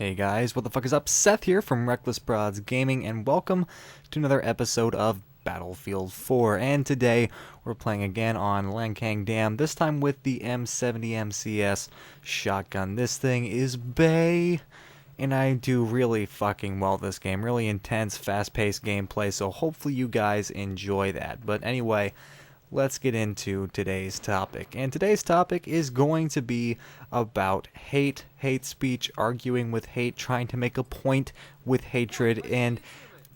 Hey guys, what the fuck is up? Seth here from RecklessProdsGaming, and welcome to another episode of Battlefield 4. And today we're playing again on Lankang Dam, this time with the M70 MCS shotgun. This thing is bae, and I do really fucking well this game. Really intense, fast-paced gameplay, so hopefully you guys enjoy that. But anyway, let's get into today's topic. And today's topic is going to be about hate speech, arguing with hate, trying to make a point with hatred, and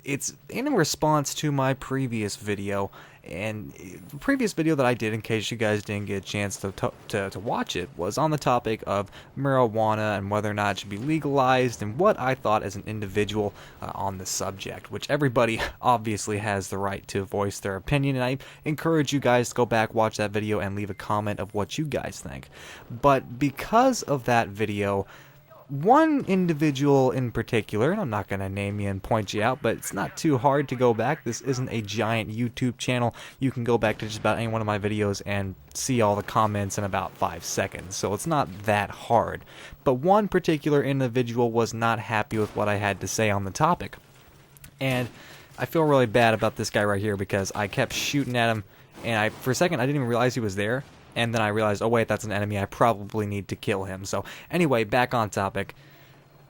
it's in response to my previous video. And the previous video that I did, in case you guys didn't get a chance to watch it, was on the topic of marijuana and whether or not it should be legalized and what I thought as an individual on the subject, which everybody obviously has the right to voice their opinion, and I encourage you guys to go back, watch that video, and leave a comment of what you guys think. But because of that video, one individual in particular, and I'm not going to name you and point you out, but it's not too hard to go back. This isn't a giant YouTube channel. You can go back to just about any one of my videos and see all the comments in about 5 seconds, so it's not that hard. But one particular individual was not happy with what I had to say on the topic. And I feel really bad about this guy right here because I kept shooting at him, and for a second I didn't even realize he was there. And then I realized, oh wait, that's an enemy, I probably need to kill him. So anyway, back on topic.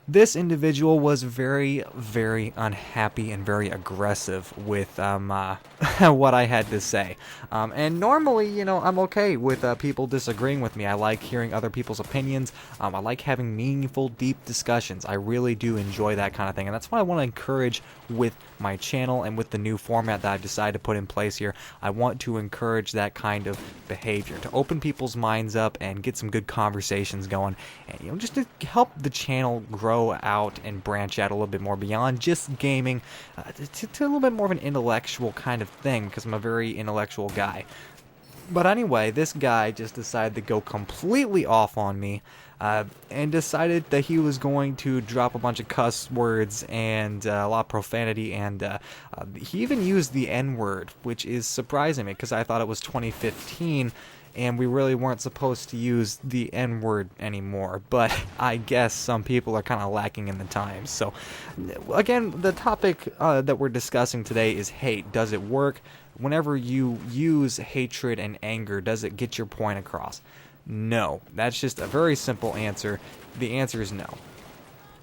This individual was very, very unhappy and very aggressive with what I had to say. And normally, you know, I'm okay with people disagreeing with me. I like hearing other people's opinions. I like having meaningful, deep discussions. I really do enjoy that kind of thing. And that's what I want to encourage with my channel and with the new format that I've decided to put in place here. I want to encourage that kind of behavior, to open people's minds up and get some good conversations going. And, you know, just to help the channel grow out and branch out a little bit more beyond just gaming to a little bit more of an intellectual kind of thing, because I'm a very intellectual guy. But anyway, this guy just decided to go completely off on me and decided that he was going to drop a bunch of cuss words and a lot of profanity, and he even used the N-word, which is surprising me because I thought it was 2015 and we really weren't supposed to use the N-word anymore, but I guess some people are kind of lacking in the times. So, again, the topic that we're discussing today is hate. Does it work? Whenever you use hatred and anger, does it get your point across? No. That's just a very simple answer. The answer is no.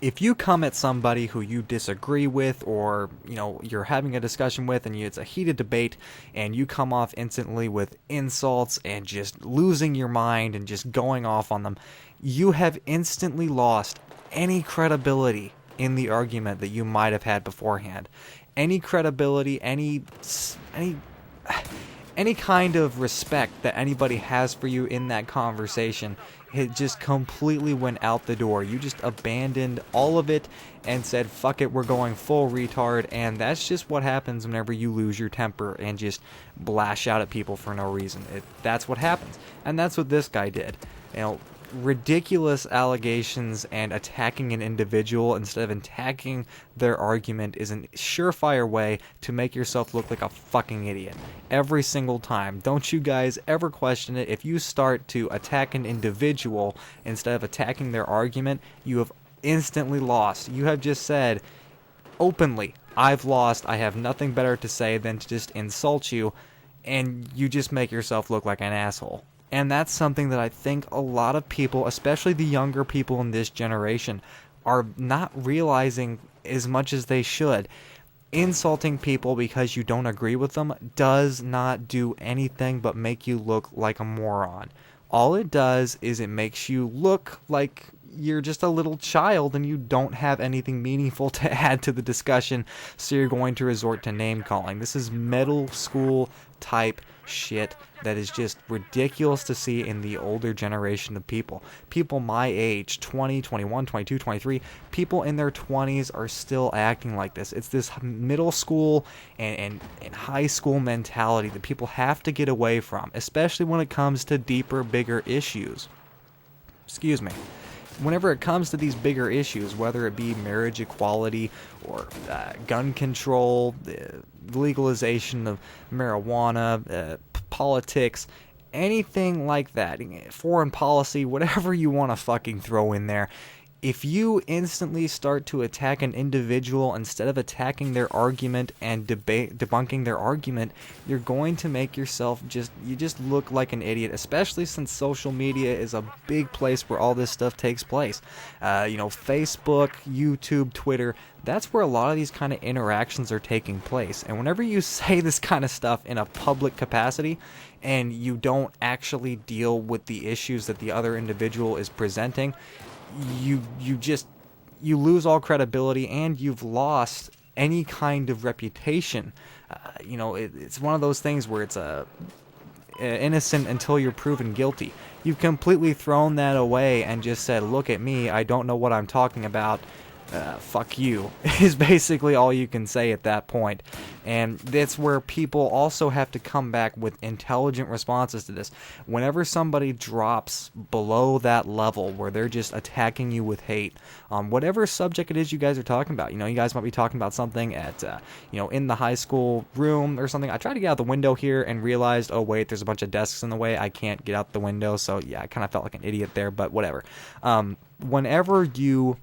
If you come at somebody who you disagree with, or, you know, you're having a discussion with and it's a heated debate, and you come off instantly with insults and just losing your mind and just going off on them, you have instantly lost any credibility in the argument that you might have had beforehand. Any credibility, any kind of respect that anybody has for you in that conversation, it just completely went out the door. You just abandoned all of it and said, fuck it, we're going full retard. And that's just what happens whenever you lose your temper and just lash out at people for no reason. That's what happens. And that's what this guy did. You know, ridiculous allegations and attacking an individual instead of attacking their argument is a surefire way to make yourself look like a fucking idiot. Every single time. Don't you guys ever question it. If you start to attack an individual instead of attacking their argument, you have instantly lost. You have just said openly, I've lost, I have nothing better to say than to just insult you, and you just make yourself look like an asshole. And that's something that I think a lot of people, especially the younger people in this generation, are not realizing as much as they should. Insulting people because you don't agree with them does not do anything but make you look like a moron. All it does is it makes you look like you're just a little child and you don't have anything meaningful to add to the discussion, so you're going to resort to name calling. This is middle school type shit that is just ridiculous to see in the older generation of people. People my age, 20, 21, 22, 23, people in their 20s are still acting like this. It's this middle school and high school mentality that people have to get away from, especially when it comes to deeper, bigger issues. Excuse me. Whenever it comes to these bigger issues, whether it be marriage equality or gun control, legalization of marijuana, politics, anything like that, foreign policy, whatever you want to fucking throw in there, if you instantly start to attack an individual instead of attacking their argument and debunking their argument, you're going to make yourself you just look like an idiot, especially since social media is a big place where all this stuff takes place. Facebook, YouTube, Twitter, that's where a lot of these kind of interactions are taking place. And whenever you say this kind of stuff in a public capacity and you don't actually deal with the issues that the other individual is presenting, you lose all credibility, and you've lost any kind of reputation. It's one of those things where it's innocent until you're proven guilty. You've completely thrown that away and just said, look at me, I don't know what I'm talking about. Fuck you, is basically all you can say at that point. And that's where people also have to come back with intelligent responses to this. Whenever somebody drops below that level where they're just attacking you with hate on whatever subject it is you guys are talking about, you guys might be talking about something at, in the high school room or something. I tried to get out the window here and realized, oh wait, there's a bunch of desks in the way. I can't get out the window. So yeah, I kind of felt like an idiot there, but whatever. Whenever you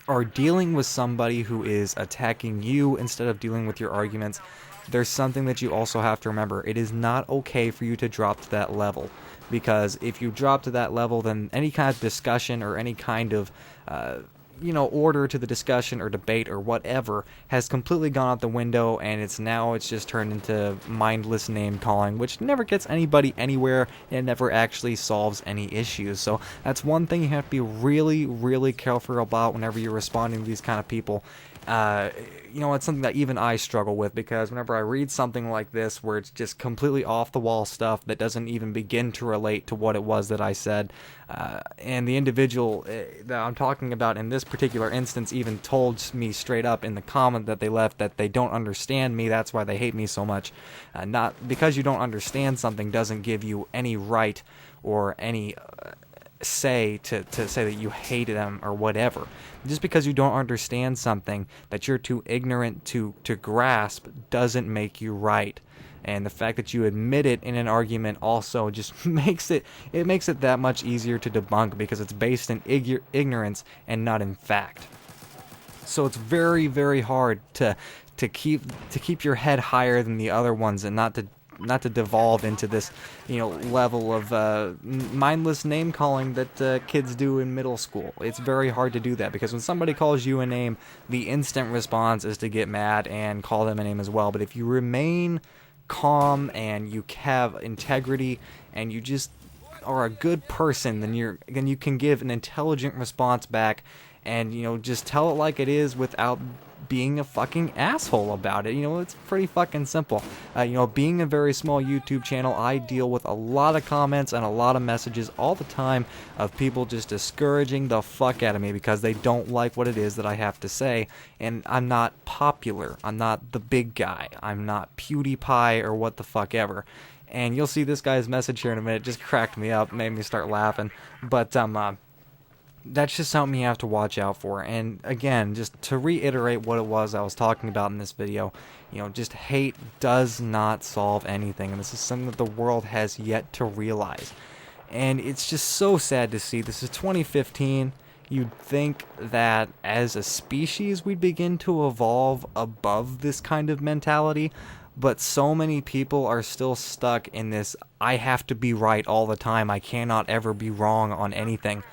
are dealing with somebody who is attacking you instead of dealing with your arguments, there's something that you also have to remember. It is not okay for you to drop to that level, because if you drop to that level, then any kind of discussion or any kind of order to the discussion or debate or whatever has completely gone out the window, and it's just turned into mindless name calling, which never gets anybody anywhere, and it never actually solves any issues. So that's one thing you have to be really, really careful about whenever you're responding to these kind of people. It's something that even I struggle with, because whenever I read something like this where it's just completely off the wall stuff that doesn't even begin to relate to what it was that I said, and the individual that I'm talking about in this particular instance even told me straight up in the comment that they left that they don't understand me, that's why they hate me so much. Not because you don't understand something doesn't give you any right or any say to say that you hate them or whatever. Just because you don't understand something that you're too ignorant to grasp doesn't make you right. And the fact that you admit it in an argument also just makes it that much easier to debunk, because it's based in ignorance and not in fact. So it's very, very hard to keep your head higher than the other ones, and not to devolve into this, level of mindless name calling that kids do in middle school. It's very hard to do that, because when somebody calls you a name, the instant response is to get mad and call them a name as well. But if you remain calm and you have integrity and you just are a good person, then you can give an intelligent response back, and just tell it like it is without being a fucking asshole about it. It's pretty fucking simple. Being a very small YouTube channel, I deal with a lot of comments and a lot of messages all the time of people just discouraging the fuck out of me because they don't like what it is that I have to say. And I'm not popular. I'm not the big guy. I'm not PewDiePie or what the fuck ever. And you'll see this guy's message here in a minute. Just cracked me up, made me start laughing. But that's just something you have to watch out for. And again, just to reiterate what it was I was talking about in this video, just hate does not solve anything. And this is something that the world has yet to realize. And it's just so sad to see. This is 2015. You'd think that as a species we'd begin to evolve above this kind of mentality. But so many people are still stuck in this, I have to be right all the time. I cannot ever be wrong on anything.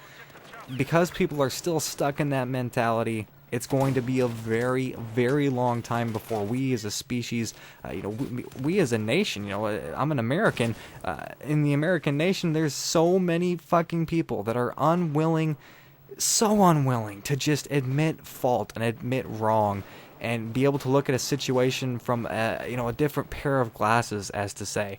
Because people are still stuck in that mentality, it's going to be a very, very long time before we as a species, we as a nation, I'm an American. In the American nation, there's so many fucking people that are so unwilling to just admit fault and admit wrong, and be able to look at a situation from a different pair of glasses, as to say,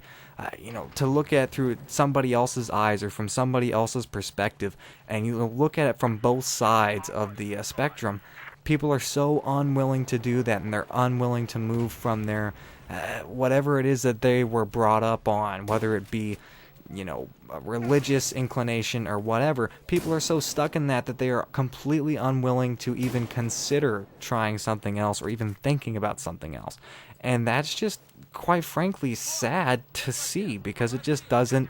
to look at through somebody else's eyes or from somebody else's perspective, and you look at it from both sides of the spectrum. People are so unwilling to do that, and they're unwilling to move from their whatever it is that they were brought up on, whether it be a religious inclination or whatever. People are so stuck in that they are completely unwilling to even consider trying something else or even thinking about something else. And that's just, quite frankly, sad to see, because it just doesn't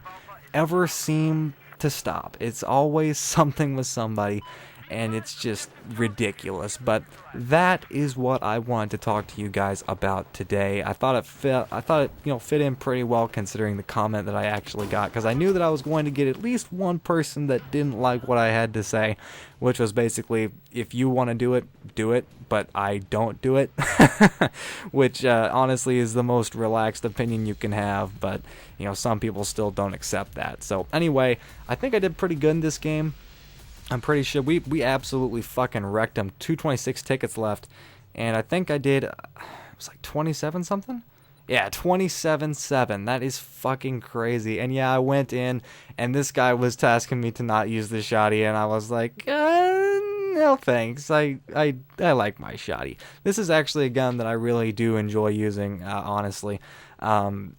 ever seem to stop. It's always something with somebody. and it's just ridiculous. But that is what I wanted to talk to you guys about today. I thought it fit in pretty well considering the comment that I actually got, because I knew that I was going to get at least one person that didn't like what I had to say, which was basically, if you want to do it, but I don't do it, which honestly is the most relaxed opinion you can have, but some people still don't accept that. So anyway, I think I did pretty good in this game. I'm pretty sure we absolutely fucking wrecked them. 226 tickets left, and I think I did, it was like 27 something? Yeah, 27-7. That is fucking crazy. And yeah, I went in, and this guy was tasking me to not use the shotty, and I was like, no thanks. I like my shotty. This is actually a gun that I really do enjoy using, honestly.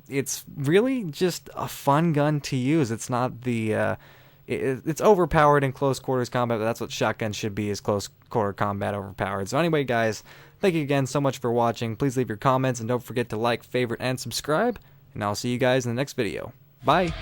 It's really just a fun gun to use. It's not the... It's overpowered in close quarters combat, but that's what shotguns should be, is close quarter combat overpowered. So anyway, guys, thank you again so much for watching. Please leave your comments, and don't forget to like, favorite, and subscribe. And I'll see you guys in the next video. Bye!